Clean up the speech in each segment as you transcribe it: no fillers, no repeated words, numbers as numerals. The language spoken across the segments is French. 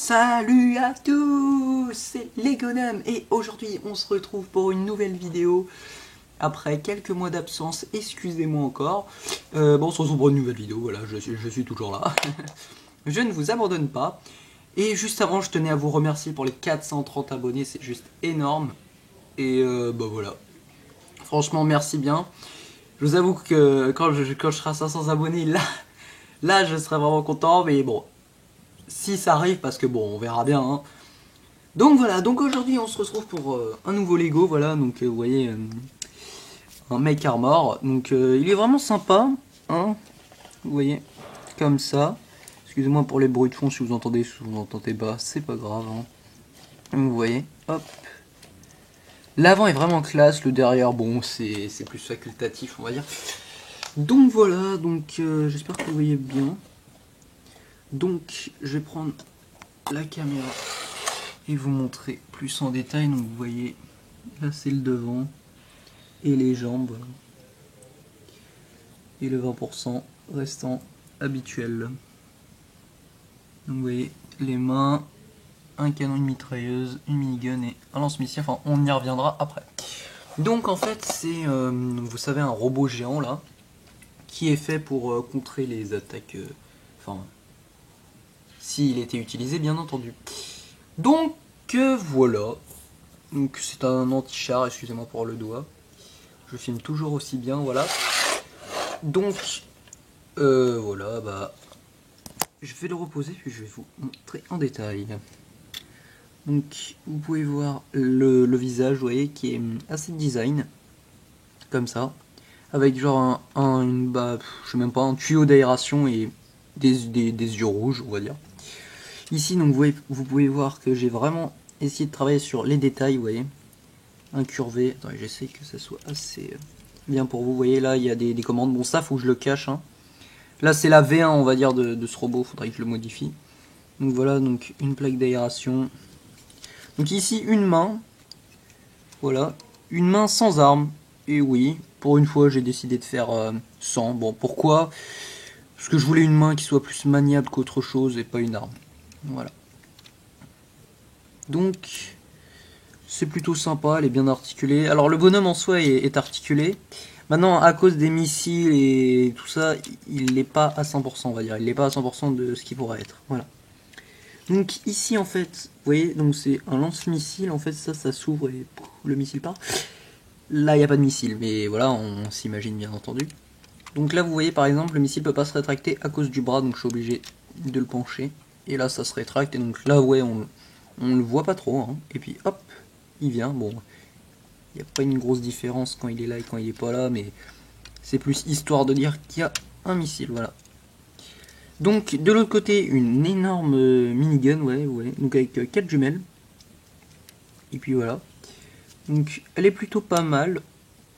Salut à tous, c'est Legonum et aujourd'hui on se retrouve pour une nouvelle vidéo après quelques mois d'absence, excusez-moi encore. Bon, on se retrouve pour une nouvelle vidéo, voilà, je suis toujours là. Je ne vous abandonne pas. Et juste avant, je tenais à vous remercier pour les 430 abonnés, c'est juste énorme. Et bah voilà. Franchement, merci bien. Je vous avoue que quand je serai à 500 abonnés, là je serai vraiment content, mais bon, si ça arrive, parce que bon, on verra bien. Hein. Donc voilà, donc aujourd'hui on se retrouve pour un nouveau Lego, voilà, donc vous voyez, un mec armor, donc il est vraiment sympa, hein, vous voyez, comme ça. Excusez-moi pour les bruits de fond si vous entendez pas, c'est pas grave, hein. Donc, vous voyez, hop. L'avant est vraiment classe, le derrière, bon, c'est plus facultatif, on va dire. Donc voilà, donc j'espère que vous voyez bien. Donc je vais prendre la caméra et vous montrer plus en détail. Donc vous voyez, là c'est le devant et les jambes, voilà. Et le 20% restant habituel. Donc vous voyez les mains, un canon, une mitrailleuse, une minigun et un lance-missile. Enfin, on y reviendra après. Donc en fait c'est, vous savez, un robot géant là, qui est fait pour contrer les attaques, enfin, s'il était utilisé bien entendu. Donc voilà, donc c'est un anti-char, excusez-moi pour le doigt. Je filme toujours aussi bien, voilà. Donc voilà, bah je vais le reposer puis je vais vous montrer en détail. Donc vous pouvez voir le visage, vous voyez, qui est assez design, comme ça, avec genre je sais même pas, un tuyau d'aération et des yeux rouges, on va dire. Ici donc vous pouvez voir que j'ai vraiment essayé de travailler sur les détails, vous voyez, incurvé. Attendez, j'essaie que ça soit assez bien pour vous. Vous voyez là il y a des commandes, bon ça faut que je le cache, hein. Là c'est la V1 on va dire de ce robot, faudrait que je le modifie. Donc voilà, donc une plaque d'aération. Donc ici une main, voilà, une main sans arme. Et oui, pour une fois j'ai décidé de faire sans. Bon, pourquoi? Parce que je voulais une main qui soit plus maniable qu'autre chose et pas une arme. Voilà. Donc c'est plutôt sympa, elle est bien articulée. Alors le bonhomme en soi est articulé. Maintenant, à cause des missiles et tout ça, il n'est pas à 100%, on va dire. Il n'est pas à 100% de ce qu'il pourrait être. Voilà. Donc ici, en fait, vous voyez, donc c'est un lance-missile. En fait, ça s'ouvre et le missile part. Là, il n'y a pas de missile, mais voilà, on s'imagine bien entendu. Donc là, vous voyez, par exemple, le missile peut pas se rétracter à cause du bras, donc je suis obligé de le pencher. Et là, ça se rétracte, et donc là, ouais, on le voit pas trop. Hein. Et puis, hop, il vient. Bon, il n'y a pas une grosse différence quand il est là et quand il est pas là, mais c'est plus histoire de dire qu'il y a un missile, voilà. Donc de l'autre côté, une énorme minigun, ouais, donc avec 4 jumelles. Et puis voilà. Donc elle est plutôt pas mal.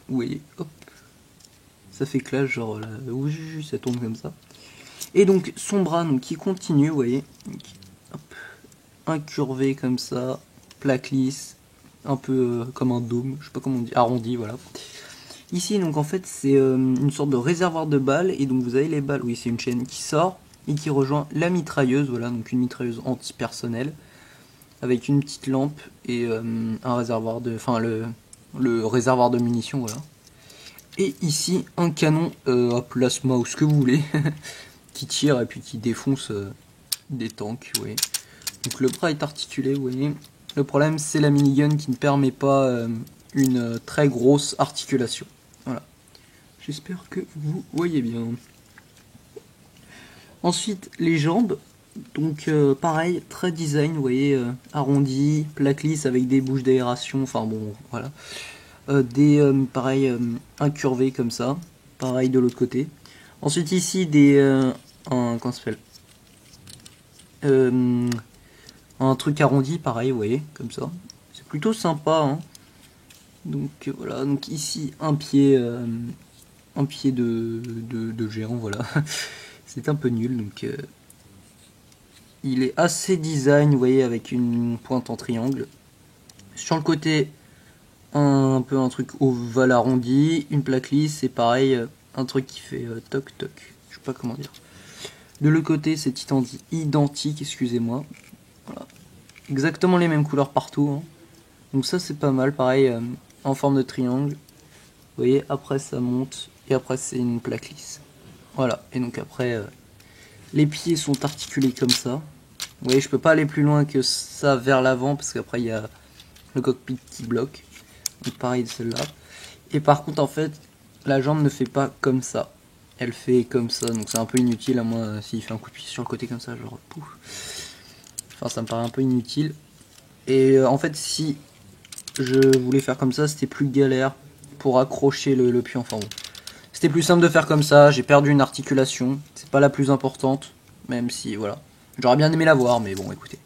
Vous voyez, hop. Ça fait clash, genre là, oui, ça tourne comme ça. Et donc son bras, donc qui continue, vous voyez. Donc, hop, incurvé comme ça, plaque lisse, un peu comme un dôme, je sais pas comment on dit, arrondi, voilà. Ici, donc en fait, c'est une sorte de réservoir de balles, et donc vous avez les balles, oui, c'est une chaîne qui sort et qui rejoint la mitrailleuse, voilà, donc une mitrailleuse antipersonnelle avec une petite lampe et un réservoir de, enfin le réservoir de munitions, voilà. Et ici, un canon à plasma ou ce que vous voulez, qui tire et puis qui défonce des tanks, vous voyez. Donc le bras est articulé, vous voyez. Le problème, c'est la minigun qui ne permet pas une très grosse articulation. Voilà. J'espère que vous voyez bien. Ensuite, les jambes. Donc pareil, très design, vous voyez, arrondi, plaque lisse avec des bouches d'aération, enfin bon, voilà. Pareil, incurvés comme ça. Pareil de l'autre côté. Ensuite ici, comment ça s'appelle, un truc arrondi, pareil, vous voyez, comme ça. C'est plutôt sympa, hein. Donc voilà, donc ici un pied de géant, voilà. C'est un peu nul, donc il est assez design, vous voyez, avec une pointe en triangle. Sur le côté, un peu un truc ovale arrondi, une plaque lisse, et pareil, un truc qui fait toc toc, je sais pas comment dire. De l'autre côté, c'est identique, excusez-moi. Exactement les mêmes couleurs partout, hein. Donc ça c'est pas mal, pareil en forme de triangle. Vous voyez, après ça monte et après c'est une plaque lisse. Voilà, et donc après les pieds sont articulés comme ça. Vous voyez, je peux pas aller plus loin que ça vers l'avant parce qu'après il y a le cockpit qui bloque. Donc pareil de celle-là. Et par contre en fait la jambe ne fait pas comme ça. Elle fait comme ça, donc c'est un peu inutile à moins s'il fait un coup de pied sur le côté comme ça, genre pouf. Enfin ça me paraît un peu inutile. Et en fait si je voulais faire comme ça, c'était plus galère pour accrocher le puits, enfin bon. C'était plus simple de faire comme ça, j'ai perdu une articulation, c'est pas la plus importante, même si voilà. J'aurais bien aimé la voir, mais bon écoutez.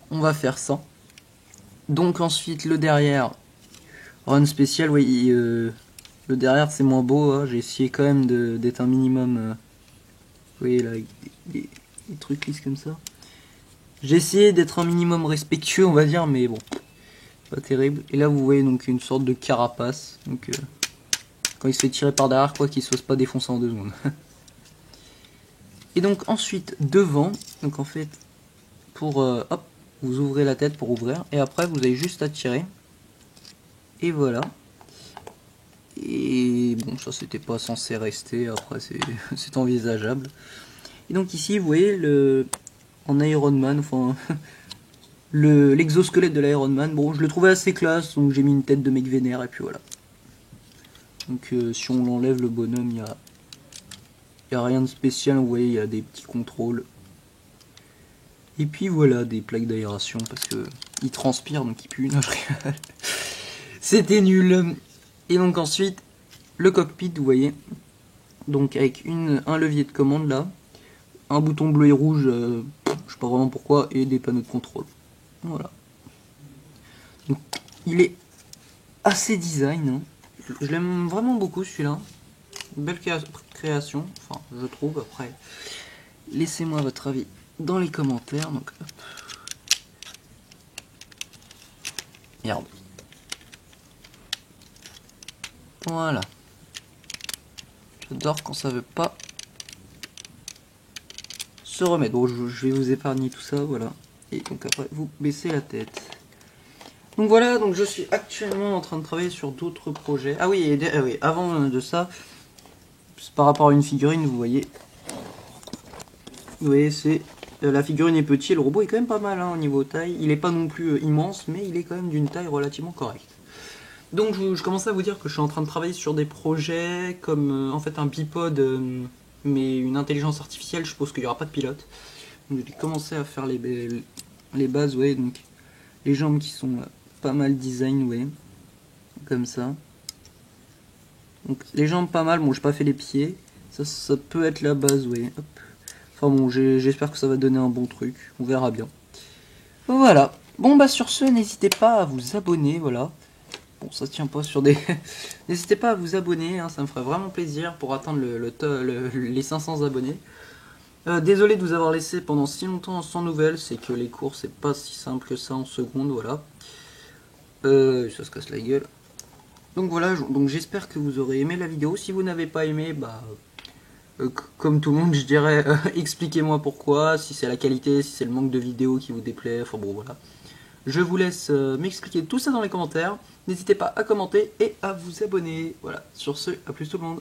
On va faire ça. Donc ensuite le derrière, run spécial, oui, le derrière c'est moins beau, hein. J'ai essayé quand même d'être un minimum, vous voyez là, avec des trucs lisses comme ça. J'ai essayé d'être un minimum respectueux on va dire, mais bon, pas terrible. Et là vous voyez donc une sorte de carapace, donc quand il se fait tirer par derrière, quoi qu'il se fasse pas défoncer en 2 secondes. Et donc ensuite devant, donc en fait pour hop, vous ouvrez la tête pour ouvrir et après vous avez juste à tirer. Et voilà. Et bon, ça c'était pas censé rester, après c'est envisageable. Et donc ici vous voyez le en Iron Man, enfin l'exosquelette de l'Iron Man. Bon, je le trouvais assez classe, donc j'ai mis une tête de mec vénère et puis voilà. Donc si on l'enlève le bonhomme, il y a rien de spécial, vous voyez, il y a des petits contrôles. Et puis voilà, des plaques d'aération parce que il transpire donc il pue. Non, je rigole. C'était nul. Et donc ensuite, le cockpit, vous voyez, donc avec un levier de commande là, un bouton bleu et rouge, je sais pas vraiment pourquoi, et des panneaux de contrôle. Voilà. Donc il est assez design, hein. Je l'aime vraiment beaucoup celui-là. Belle création, enfin je trouve. Après, laissez-moi votre avis dans les commentaires. Donc, hop. Merde. Voilà. J'adore quand ça veut pas se remettre. Bon, je vais vous épargner tout ça, voilà. Et donc après, vous baissez la tête. Donc voilà, donc je suis actuellement en train de travailler sur d'autres projets. Ah oui, oui, avant de ça, par rapport à une figurine, vous voyez, c'est la figurine est petite, le robot est quand même pas mal hein, au niveau taille. Il est pas non plus immense, mais il est quand même d'une taille relativement correcte. Donc je commençais à vous dire que je suis en train de travailler sur des projets comme en fait un bipod, mais une intelligence artificielle. Je suppose qu'il n'y aura pas de pilote. Donc je vais commencer à faire les bases, ouais, donc les jambes qui sont pas mal design, ouais, comme ça. Donc les jambes pas mal, bon j'ai pas fait les pieds, ça peut être la base, ouais. Hop. Enfin bon, j'espère que ça va donner un bon truc, on verra bien. Voilà, bon bah sur ce, n'hésitez pas à vous abonner, voilà. Bon ça tient pas sur des... N'hésitez pas à vous abonner, hein, ça me ferait vraiment plaisir pour atteindre les 500 abonnés. Désolé de vous avoir laissé pendant si longtemps sans nouvelles, c'est que les cours c'est pas si simple que ça en seconde, voilà. Ça se casse la gueule. Donc voilà, donc j'espère que vous aurez aimé la vidéo. Si vous n'avez pas aimé, bah comme tout le monde, je dirais expliquez-moi pourquoi, si c'est la qualité, si c'est le manque de vidéos qui vous déplaît, enfin bon voilà. Je vous laisse m'expliquer tout ça dans les commentaires. N'hésitez pas à commenter et à vous abonner. Voilà, sur ce, à plus tout le monde.